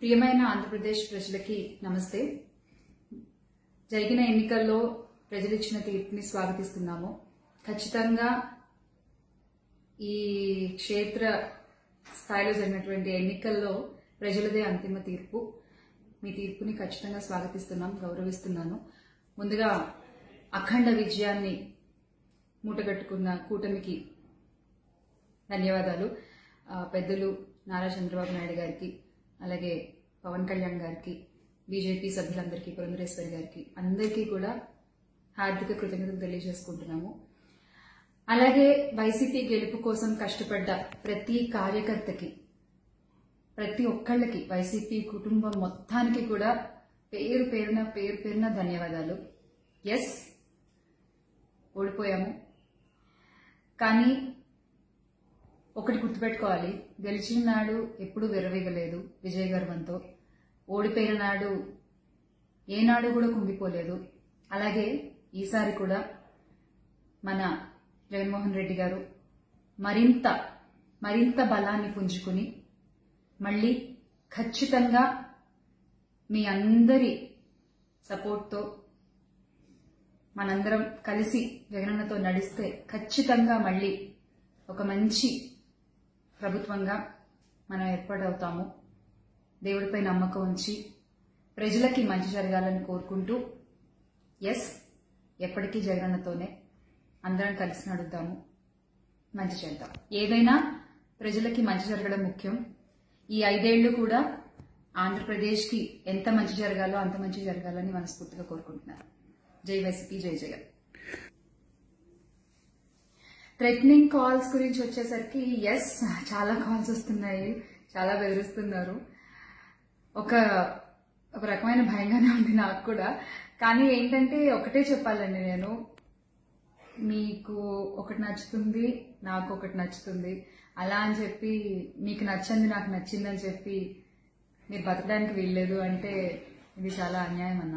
ప్రియమైన ఆంధ్రప్రదేశ్ ప్రజలకి నమస్తే. జరిగిన ఎన్నికల్లో ప్రజలు ఇచ్చిన తీర్పుని స్వాగతిస్తున్నాము. ఖచ్చితంగా ఈ క్షేత్ర స్థాయిలో జరిగినటువంటి ఎన్నికల్లో ప్రజలదే అంతిమ తీర్పు. మీ తీర్పుని ఖచ్చితంగా స్వాగతిస్తున్నాం, గౌరవిస్తున్నాను. ముందుగా అఖండ విజయాన్ని మూటగట్టుకున్న కూటమికి ధన్యవాదాలు. పెద్దలు నారా చంద్రబాబు నాయుడు గారికి, అలాగే పవన్ కళ్యాణ్ గారికి, బీజేపీ సభ్యులందరికీ, పురంధరేశ్వరి గారికి, అందరికీ కూడా హార్దిక కృతజ్ఞతలు తెలియజేసుకుంటున్నాము. అలాగే వైసీపీ గెలుపు కోసం కష్టపడ్డ ప్రతి కార్యకర్తకి, ప్రతి ఒక్కళ్ళకి, వైసీపీ కుటుంబం మొత్తానికి కూడా పేరు పేరున ధన్యవాదాలు. ఎస్, ఓడిపోయాము, కానీ ఒకటి గుర్తుపెట్టుకోవాలి, గెలిచిన నాడు ఎప్పుడూ విర్రవీగలేదు విజయ గర్వంతో. ఓడిపోయిన నాడు ఏనాడు కూడా కుంగిపోలేదు. అలాగే ఈసారి కూడా మన జగన్మోహన్ రెడ్డి గారు మరింత బలాన్ని పుంజుకుని మళ్ళీ ఖచ్చితంగా మీ అందరి సపోర్ట్తో మనందరం కలిసి జగనన్నతో నడిస్తే ఖచ్చితంగా మళ్ళీ ఒక మంచి ప్రభుత్వంగా మనం ఏర్పాటవుతాము. దేవుడిపై నమ్మకం ఉంచి ప్రజలకి మంచి జరగాలని కోరుకుంటూ, ఎస్, ఎప్పటికీ జగనన్నతోనే అందరం కలిసి నడుద్దాము, మంచి చేద్దాం. ఏదైనా ప్రజలకి మంచి జరగడం ముఖ్యం. ఈ 5 ఏళ్లు కూడా ఆంధ్రప్రదేశ్కి ఎంత మంచి జరగాలో అంత మంచి జరగాలని మనస్ఫూర్తిగా కోరుకుంటున్నాను. జై వైసీపీ, జై జగన్. థ్రెటనింగ్ కాల్స్ గురించి వచ్చేసరికి, ఎస్, చాలా కాల్స్ వస్తున్నాయి, చాలా బెదిరిస్తున్నారు. ఒక రకమైన భయంగానే ఉంది నాకు కూడా. కానీ ఏంటంటే ఒకటే చెప్పాలండి, నేను మీకు ఒకటి నచ్చుతుంది, నాకు ఒకటి నచ్చుతుంది, అలా అని చెప్పి మీకు నచ్చింది నాకు నచ్చిందని చెప్పి మీరు బతకడానికి వీల్లేదు అంటే ఇది చాలా అన్యాయం అన్న,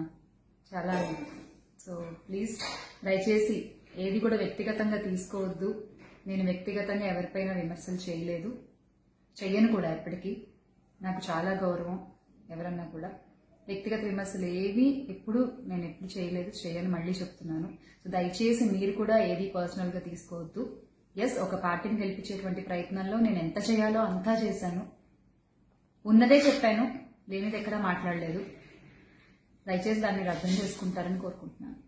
చాలా అన్యాయం. సో ప్లీజ్, దయచేసి ఏది కూడా వ్యక్తిగతంగా తీసుకోవద్దు. నేను వ్యక్తిగతంగా ఎవరిపైనా విమర్శలు చేయలేదు, చెయ్యను కూడా. ఎప్పటికీ నాకు చాలా గౌరవం. ఎవరన్నా కూడా వ్యక్తిగత విమర్శలు ఏవి నేను ఎప్పుడు చేయలేదు, చేయని మళ్ళీ చెప్తున్నాను. సో దయచేసి మీరు కూడా ఏది పర్సనల్ గా తీసుకోవద్దు. ఎస్, ఒక పార్టీని గెలిపించేటువంటి ప్రయత్నంలో నేను ఎంత చేయాలో అంతా చేశాను, ఉన్నదే చెప్పాను, లేనిది ఎక్కడా మాట్లాడలేదు. దయచేసి దాన్ని అర్థం చేసుకుంటారని కోరుకుంటున్నాను.